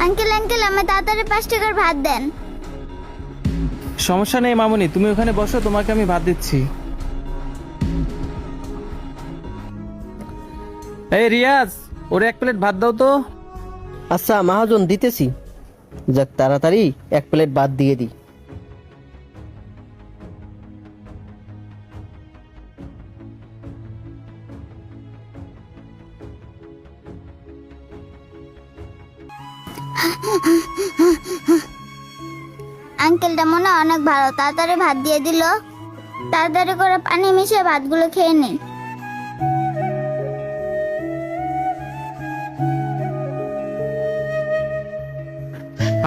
Uncle uncle আমার তাড়াতাড়ি 5 টাকার ভাত দেন। সমস্যা নেই মামুনি, তুমি ওখানে বসো, তোমাকে আমি ভাত দিচ্ছি। এই রিয়াজ, ওরে 1 প্লেট ভাত দাও তো। আচ্ছা মহাজন, দিতেছি। যাক, তাড়াতাড়ি 1 প্লেট ভাত দিয়ে দিই। আঙ্কেলটা মনে হয় অনেক ভালো, তাড়াতাড়ি ভাত দিয়ে দিল। তাড়াতাড়ি করে পানি মিশিয়ে ভাতগুলো খেয়ে নিই।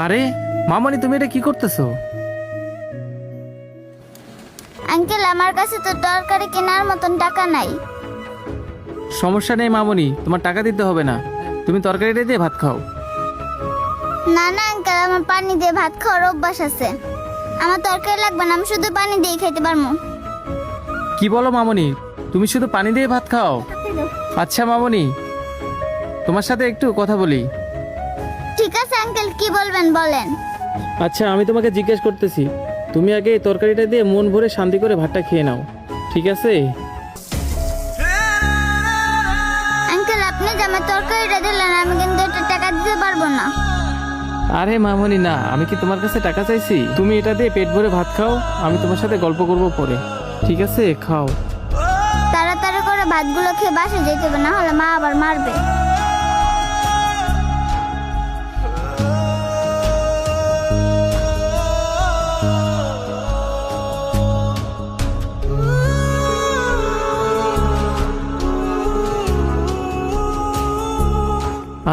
আরে মামুনি, তুমি এটা কি করতেছো? আঙ্কেল আমার কাছে তো তরকারি কেনার মতন টাকা নাই। সমস্যা নেই মামুনি, তোমার টাকা দিতে হবে না, তুমি তরকারিটা দিয়ে ভাত খাও। না না আঙ্কেল, আমার পানি দিয়ে ভাত খাওয়ার অভ্যাস আছে। আমার তরকারি লাগবে না, আমি শুধু পানি দিয়ে খেতে পারবো। কি বলো মামুনি, তুমি শুধু পানি দিয়ে ভাত খাও? আচ্ছা মামুনি, তোমার সাথে একটু কথা বলি। ঠিক আছে আঙ্কেল, কি বলবেন বলেন। আচ্ছা, আমি তোমাকে জিজ্ঞেস করতেছি, তুমি আগে এই তরকারিটা দিয়ে মন ভরে শান্তি করে ভাতটা খেয়ে নাও, ঠিক আছে? আঙ্কেল আপনি যে আমার তরকারিটা দিলেন, আমি কিন্তু এটা টাকা দিতে পারবো না। আরে মামুনি না, আমি কি তোমার কাছে টাকা চাইছি? তুমি এটা দিয়ে পেট ভরে ভাত খাও, আমি তোমার সাথে গল্প করব পরে, ঠিক আছে? খাও। তাড়াতাড়ি করে ভাতগুলো খেয়ে বাসে যেতে হবে, না হলে মা আবার মারবে।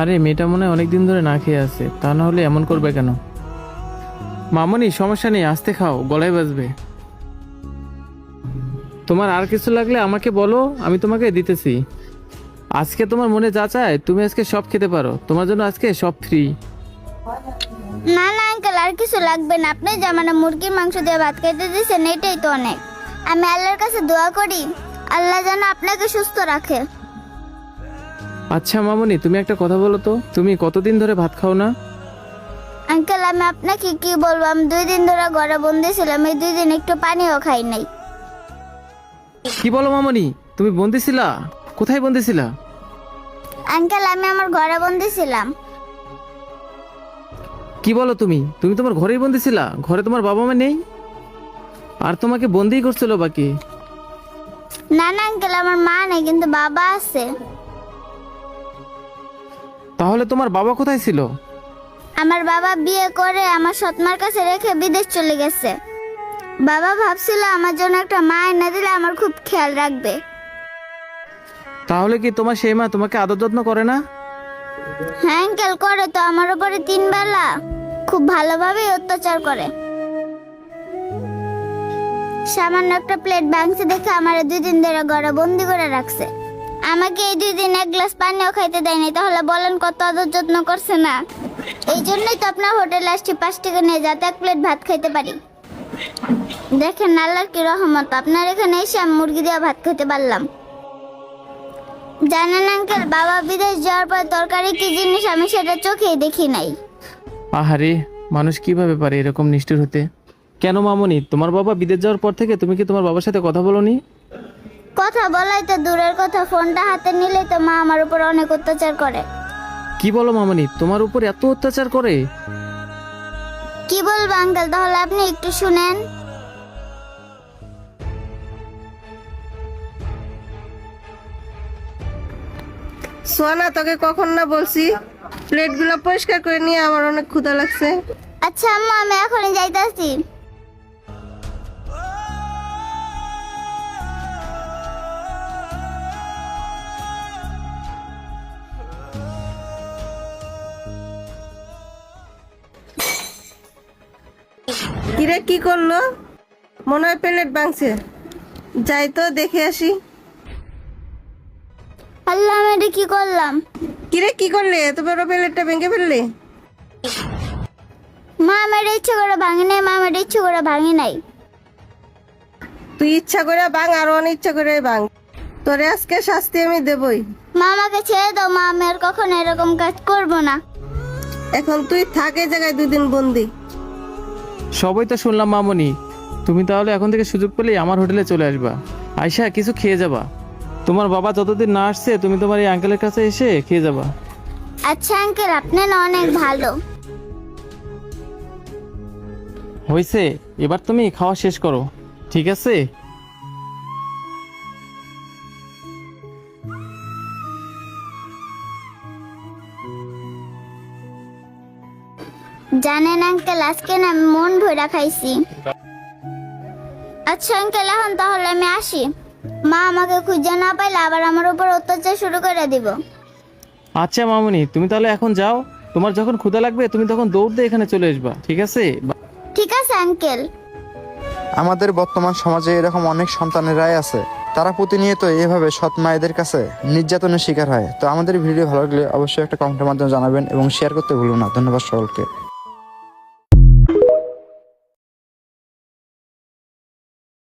আরে মেয়েটা মনে হয় অনেকদিন ধরে না খেয়ে আছে, তা না হলে এমন করবে কেন? মামুনি সমস্যা নেই, আস্তে খাও, গলায় বাজবে। তোমার আর কিছু লাগলে আমাকে বলো, আমি তোমাকে দিতেছি। আজকে তোমার মনে যা চায় তুমি আজকে সব খেতে পারো, তোমার জন্য আজকে সব ফ্রি। না না আঙ্কেল, আর কিছু লাগবে না। আপনি যে আমার মুরগির মাংস দিয়ে ভাত খেতে দিয়েছেন, এটাই তো অনেক। আমি আল্লাহর কাছে দোয়া করি, আল্লাহ যেন আপনাকে সুস্থ রাখে। আচ্ছা মামুনি, তুমি একটা কথা বলো তো, তুমি কতদিন ধরে ভাত খাও না? আঙ্কেল আমি আপনাকে কি বলবো, আমি 2 দিন ধরে ঘরে বন্দি ছিলাম। এই 2 দিন একটু পানিও খাই নাই। কি বলো মামুনি, তুমি বন্দি ছিলা? কোথায় বন্দি ছিলা? আঙ্কেল আমি আমার ঘরে বন্দি ছিলাম। কি বলো তুমি? তুমি তোমার ঘরেই বন্দি ছিলা? ঘরে তোমার বাবা মা নেই? আর তোমাকে বন্দি করছিল বাকি? না না আঙ্কেল, আমার মা নেই, কিন্তু বাবা আছে। তাহলে তোমার বাবা কোথায় ছিল? আমার বাবা বিয়ে করে আমার সৎমার কাছে রেখে বিদেশ চলে গেছে। বাবা ভাবছিল আমার জন্য একটা মা এনে দিলে আমার খুব খেয়াল রাখবে। তাহলে কি তোমার সেই মা তোমাকে আদর যত্ন করে না? হ্যাঁ আঙ্কেল করে তো, আমার উপরে 3 বেলা খুব ভালোভাবে অত্যাচার করে। সামান্য একটা প্লেট ভাঙছে দেখে আমার 2 দিন ধরে ঘরে বন্দি করে রাখছে। আমাকে এই 2 দিন 1 গ্লাস পানিও খাইতে দেয়নি, তাহলে বলেন কত আদর যত্ন করছে না। এই জন্যই তো আপনার হোটেলে আসছি 5 টাকা নিয়ে, যাতে 1 প্লেট ভাত খাইতে পারি। দেখেন আল্লাহর কি রহমত, আপনার এখানে এসে আমি মুরগি দিয়ে ভাত খেতে পারলাম। জানেন আঙ্কেল, বাবা বিদেশ যাওয়ার পর তরকারি কি জিনিস আমি সেটা চোখেই দেখি নাই। আহারে, মানুষ কিভাবে পারে এরকম নিষ্ঠুর হতে? কেন মামুনি, তোমার বাবা বিদেশ যাওয়ার পর থেকে তুমি কি তোমার বাবার সাথে কথা বলোনি? কথা বলাই তো দূরের কথা, ফোনটা হাতে নিলেই তো মা আমার উপর অনেক অত্যাচার করে। কি বলো মামুনি, তোমার উপর এত অত্যাচার করে? কি বলবো আঙ্কেল, তাহলে আপনি একটু শুনেন। সোয়ানা, তোকে কখন না বলছি প্লেটগুলো পরিষ্কার করে নিয়ে, আমার অনেক ক্ষুধা লাগছে। আচ্ছা আম্মা, আমি এখনই যাইতাছি। কিরে, কি করলো? মনে হয় প্লেট ভাঙছে, যাই তো দেখে আসি। আল্লাহ, আমি এটা কি করলাম? কিরে, কি করলে? এত বড় প্লেটটা ভেঙে ফেললে? মা আমার ইচ্ছে করে ভাঙি নাই, মা আমার ইচ্ছে করে ভাঙি নাই। তুই ইচ্ছা করে ভাঙ আর অনিচ্ছা করে ভাঙ, তোরে আজকে শাস্তি আমি দেবই। মা আমাকে ছেড়ে দাও, মা আমি আর কখনো এরকম কাজ করবো না। এখন তুই থাক এই জায়গায় 2 দিন বন্দি। সবই তো শুনলাম মামনি, তুমি তাহলে এখন থেকে সুযোগ পেলেই আমার হোটেলে চলে আসবা, আয়শা কিছু খেয়ে যাবা। তোমার বাবা যতদিন না আসছে তুমি তোমার এই আঙ্কেলের কাছে এসে খেয়ে যাবা। আচ্ছা আঙ্কেল, আপনি না অনেক ভালো। হয়েছে, এবার তুমি খাওয়া শেষ করো, ঠিক আছে? জানেন আঙ্কেল, আজকে না আমি মন ভরে খাইছি। আচ্ছা আঙ্কেল, এখন তাহলে আমি আসি। মা আমাকে খুঁজে না পাইলে আবার আমার উপর অত্যাচার শুরু করে দিব। আচ্ছা মামনি, তুমি তাহলে এখন যাও, তোমার যখন ক্ষুধা লাগবে তুমি তখন দৌড় দিয়ে এখানে চলে আসবা, ঠিক আছে? ঠিক আছে আঙ্কেল। আমাদের বর্তমান সমাজে এরকম অনেক সন্তানেরাই আছে, তারা প্রতিনিয়ত এভাবে সৎ মায়েদের কাছে নির্যাতনের শিকার হয়। তো আমাদের ভিডিও ভালো লাগলে অবশ্যই একটা কমেন্টের মাধ্যমে জানাবেন এবং শেয়ার করতে ভুলবেন না। ধন্যবাদ সকলকে।